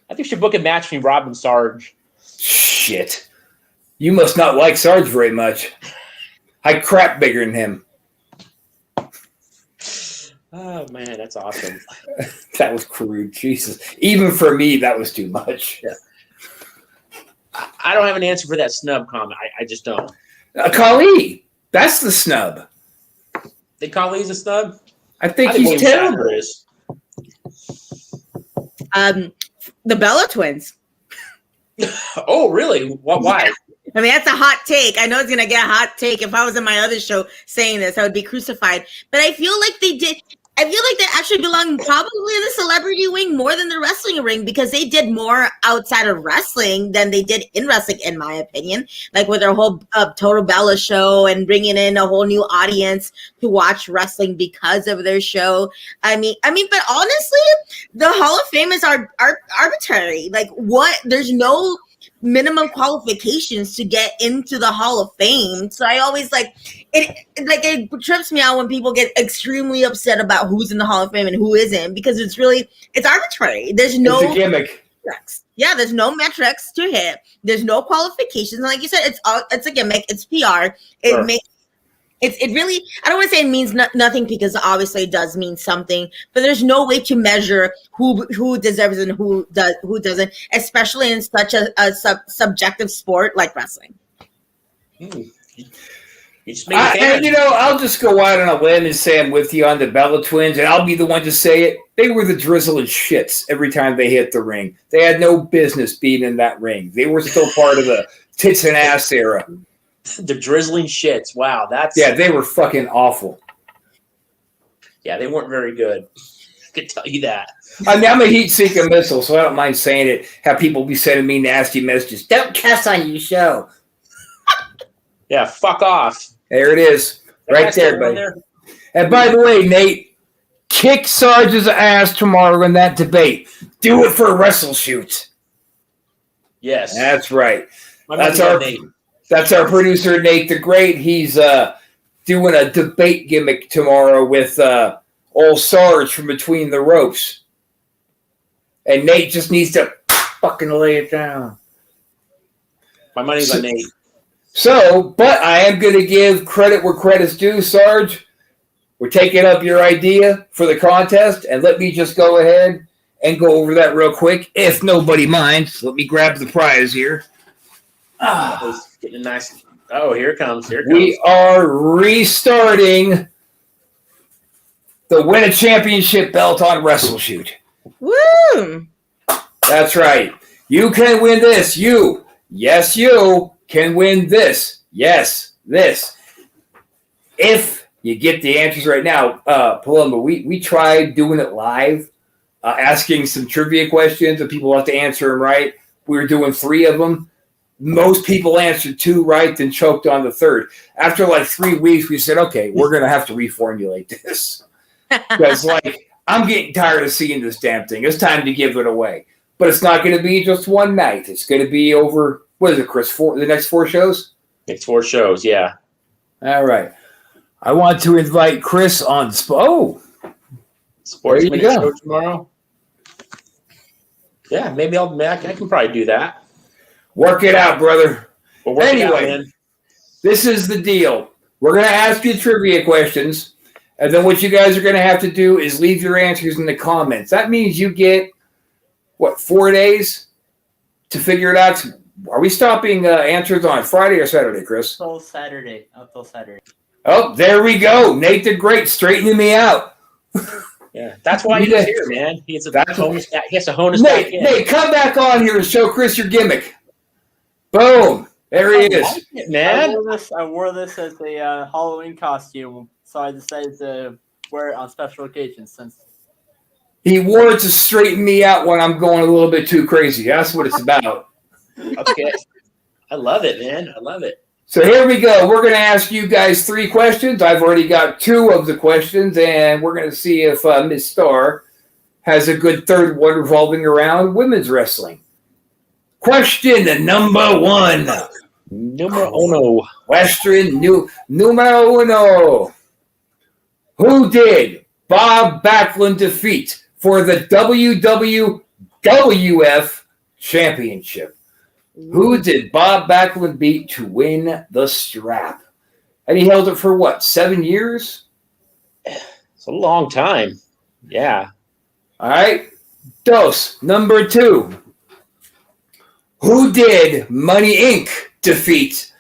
think we should book a match between Rob and Sarge. Shit. You must not like Sarge very much. I crap bigger than him. Oh, man, that's awesome. That was crude. Jesus. Even for me, that was too much. Yeah. I don't have an answer for that snub comment. I just don't. Kali. That's the snub. Think Kali's a snub? I think he's terrible. The Bella twins. Oh, really? Why? Yeah. I mean, that's a hot take. I know it's going to get a hot take. If I was in my other show saying this, I would be crucified. But I feel like they actually belong probably in the celebrity wing more than the wrestling ring, because they did more outside of wrestling than they did in wrestling, in my opinion. Like with their whole Total Bella show and bringing in a whole new audience to watch wrestling because of their show. I mean, but honestly, the Hall of Fame is arbitrary. Like, what? There's no minimum qualifications to get into the Hall of Fame. So I always it trips me out when people get extremely upset about who's in the Hall of Fame and who isn't, because it's arbitrary. There's no it's a gimmick. Metrics. Yeah, there's no metrics to hit. There's no qualifications. And like you said, it's a gimmick. It's PR. It really, I don't want to say it means nothing, because obviously it does mean something, but there's no way to measure who deserves and who doesn't, especially in such a subjective sport like wrestling. And I'll just go out on a limb and say I'm with you on the Bella twins, and I'll be the one to say it. They were the drizzling shits every time they hit the ring. They had no business being in that ring. They were still part of the tits and ass era. The drizzling shits. Wow, they were fucking awful. Yeah, they weren't very good. I can tell you that. I mean, I'm a heat-seeking missile, so I don't mind saying it. Have people be sending me nasty messages. Don't cuss on your show. Yeah, fuck off. There it is. Right there, buddy. And by the way, Nate, kick Sarge's ass tomorrow in that debate. Do it for Wrestleshoot. Yes. That's right. That's our producer, Nate the Great. He's doing a debate gimmick tomorrow with old Sarge from Between the Ropes. And Nate just needs to fucking lay it down. My money's on Nate. But I am going to give credit where credit's due, Sarge. We're taking up your idea for the contest, and let me just go ahead and go over that real quick, if nobody minds. Let me grab the prize here. Getting a nice. Oh, here it comes. We are restarting the Win a Championship belt on Wrestleshoot. Woo! That's right. You can win this. You can win this. Yes, this. If you get the answers right now. Palumbo, we tried doing it live, asking some trivia questions, and people have to answer them right. We were doing 3 of them. Most people answered 2 right, then choked on the 3rd. After like 3 weeks, we said, okay, we're going to have to reformulate this. Because, like, I'm getting tired of seeing this damn thing. It's time to give it away. But it's not going to be just one night. It's going to be over, what is it, Chris, the next 4 shows? Next 4 shows, yeah. All right. I want to invite Chris on. Sports Minute show tomorrow. Yeah, maybe I can probably do that. Work it out, brother. Anyway, this is the deal. We're going to ask you trivia questions, and then what you guys are going to have to do is leave your answers in the comments. That means you get, 4 days to figure it out? Are we stopping answers on Friday or Saturday, Chris? Until Saturday. Oh, there we go. Nate the Great straightening me out. Yeah, that's why he's here, man. He has to hone us back in. Nate, come back on here and show Chris your gimmick. Boom. There he is. Man. I wore this as a Halloween costume, so I decided to wear it on special occasions. Since he wore it to straighten me out when I'm going a little bit too crazy. That's what it's about. Okay. I love it, man. I love it. So here we go. We're going to ask you guys 3 questions. I've already got 2 of the questions, and we're going to see if Ms. Starr has a good 3rd one revolving around women's wrestling. Question number 1. Numero uno. Question numero uno. Who did Bob Backlund defeat for the WWF Championship? Who did Bob Backlund beat to win the strap? And he held it for 7 years? It's a long time. Yeah. All right. Dose number 2. Who did Money Inc. defeat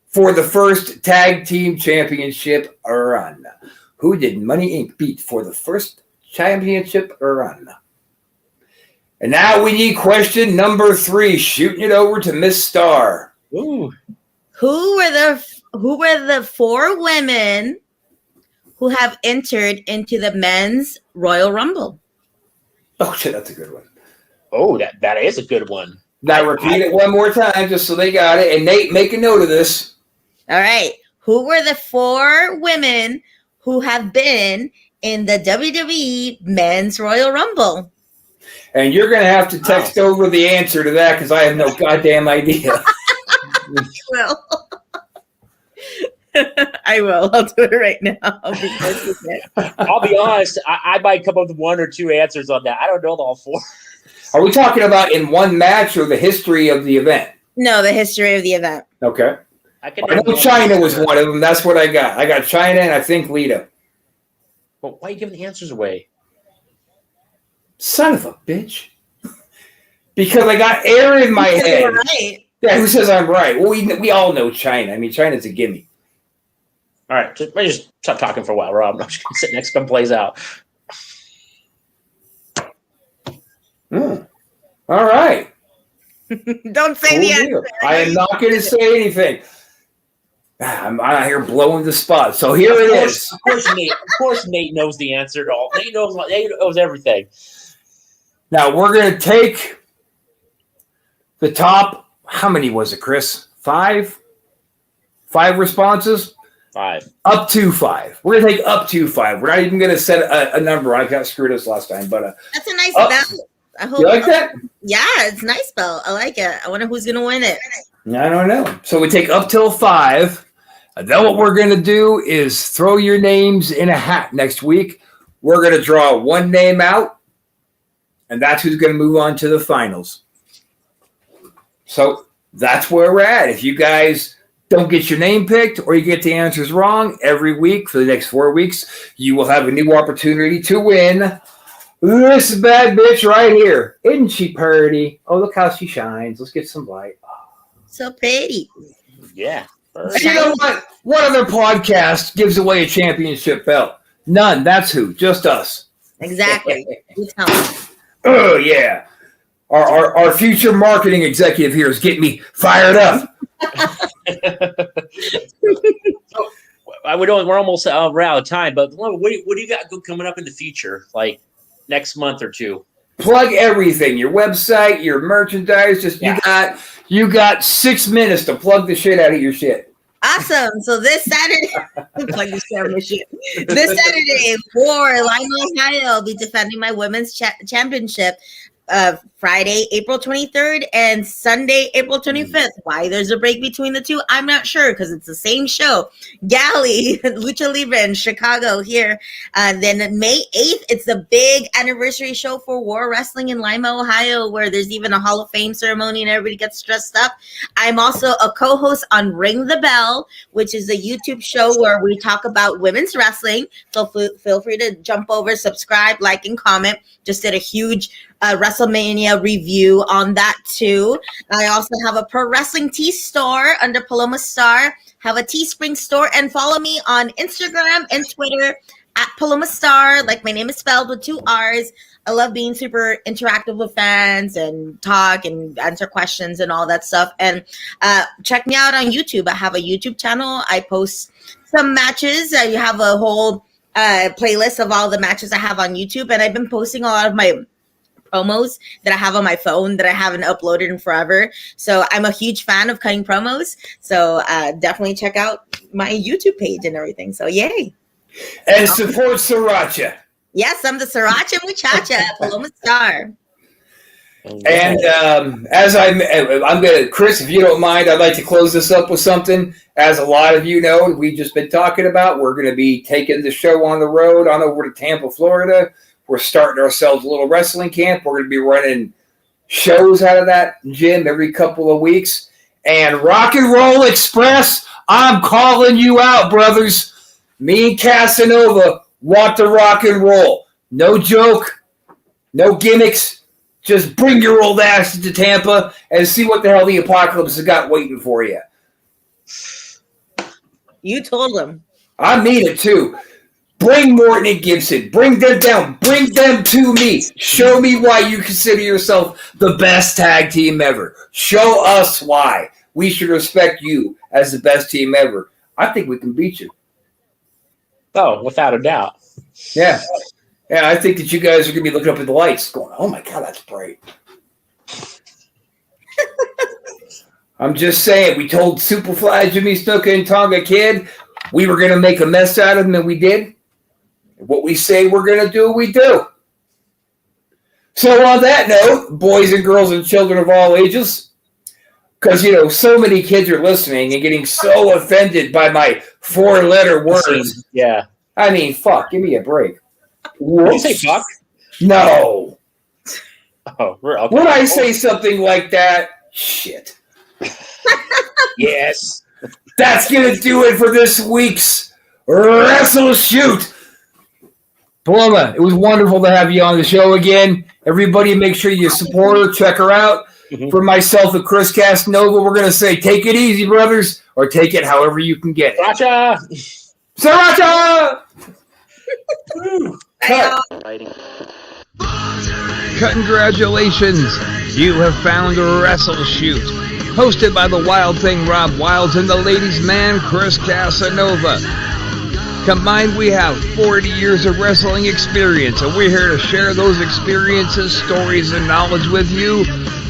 for the first tag team championship run? Who did Money Inc. beat for the first championship run? And now we need question number 3. Shooting it over to Miss Starr. Ooh. Who were the 4 women who have entered into the men's Royal Rumble? Oh shit, that's a good one. Oh, that is a good one. Now repeat it one more time just so they got it. And Nate, make a note of this. All right. Who were the 4 women who have been in the WWE Men's Royal Rumble? And you're going to have to text over the answer to that because I have no goddamn idea. I will. I'll do it right now. I'll be honest. I might come up with 1 or 2 answers on that. I don't know all 4. Are we talking about in one match or the history of the event? No, the history of the event. Okay. I know China was one of them. That's what I got. I got China and I think Lita. But why are you giving the answers away? Son of a bitch. Because I got air in my head. You're right. Yeah, who says I'm right? Well, we all know China. I mean, China's a gimme. All right. Just stop talking for a while, Rob. I'm just going to sit next to him, plays out. All right. Don't say the answer. I am not going to say anything. I'm out here blowing the spot. So here it is. Of course, Nate knows the answer to all. Nate knows everything. Now we're going to take the top. How many was it, Chris? 5? 5 responses? 5. Up to 5. We're going to take up to 5. We're not even going to set a number. I got screwed us last time, but that's a nice balance. I hope you like that? Yeah, it's nice belt. I like it. I wonder who's going to win it. I don't know. So we take up till 5. And then what we're going to do is throw your names in a hat next week. We're going to draw one name out, and that's who's going to move on to the finals. So that's where we're at. If you guys don't get your name picked or you get the answers wrong every week for the next 4 weeks, you will have a new opportunity to win this bad bitch right here. Isn't she pretty? Oh, look how she shines. Let's get some light. So pretty. Yeah. And you know what? What other podcast gives away a championship belt? None. That's who. Just us. Exactly. You tell me. Oh, yeah. Our future marketing executive here is getting me fired up. we're almost out of time, but what do you got coming up in the future, like next month or two? Plug everything, your website, your merchandise. You got 6 minutes to plug the shit out of your shit. Awesome. So this Saturday, plug this camera shit. This Saturday for Lima, Ohio, I'll be defending my women's championship. Friday, April 23rd and Sunday, April 25th. Why there's a break between the two, I'm not sure, because it's the same show. Galley, Lucha Libre in Chicago here. Then May 8th, it's the big anniversary show for War Wrestling in Lima, Ohio, where there's even a Hall of Fame ceremony and everybody gets dressed up. I'm also a co-host on Ring the Bell, which is a YouTube show where we talk about women's wrestling. So feel free to jump over, subscribe, like, and comment. Just did a huge WrestleMania review on that too. I also have a pro wrestling tee store under Paloma Star, have a Teespring store, and follow me on Instagram and Twitter at Paloma Star. Like my name is spelled with 2 R's. I love being super interactive with fans and talk and answer questions and all that stuff. And check me out on YouTube. I have a YouTube channel. I post some matches. I have a whole playlist of all the matches I have on YouTube, and I've been posting a lot of my promos that I have on my phone that I haven't uploaded in forever. So I'm a huge fan of cutting promos. So definitely check out my YouTube page and everything. So yay. And support Sriracha. Yes, I'm the Sriracha Muchacha, Paloma Star. And as I'm gonna, Chris, if you don't mind, I'd like to close this up with something. As a lot of you know, we've just been talking about, we're going to be taking the show on the road on over to Tampa, Florida. We're starting ourselves a little wrestling camp. We're going to be running shows out of that gym every couple of weeks. And Rock and Roll Express, I'm calling you out, brothers. Me and Casanova want to rock and roll. No joke, no gimmicks. Just bring your old ass to Tampa and see what the hell the apocalypse has got waiting for you. You told them. I mean it too. Bring Morton and Gibson. Bring them down. Bring them to me. Show me why you consider yourself the best tag team ever. Show us why we should respect you as the best team ever. I think we can beat you. Oh, without a doubt. Yeah. Yeah, I think that you guys are going to be looking up at the lights going, oh my God, that's bright. I'm just saying, we told Superfly, Jimmy Snuka, and Tonga Kid we were going to make a mess out of them, and we did. What we say we're going to do, we do. So on that note, boys and girls and children of all ages, because, you know, so many kids are listening and getting so offended by my 4-letter words. Yeah. I mean, fuck, give me a break. Did you say fuck? No. Oh, okay. When I say something like that, shit. Yes. That's going to do it for this week's Wrestleshoot. Paloma, it was wonderful to have you on the show again. Everybody make sure you support her, check her out. Mm-hmm. For myself and Chris Casanova, we're going to say, take it easy, brothers, or take it however you can get it. Sriracha! Sriracha! Congratulations! You have found Wrestleshoot, hosted by the Wild Thing Rob Wilds and the ladies' man Chris Casanova. Combined, we have 40 years of wrestling experience, and we're here to share those experiences, stories, and knowledge with you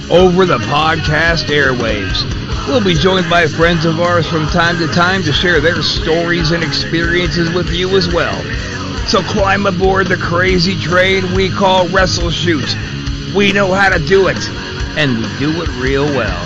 over the podcast airwaves. We'll be joined by friends of ours from time to time to share their stories and experiences with you as well. So climb aboard the crazy train we call Wrestleshoot. We know how to do it, and we do it real well.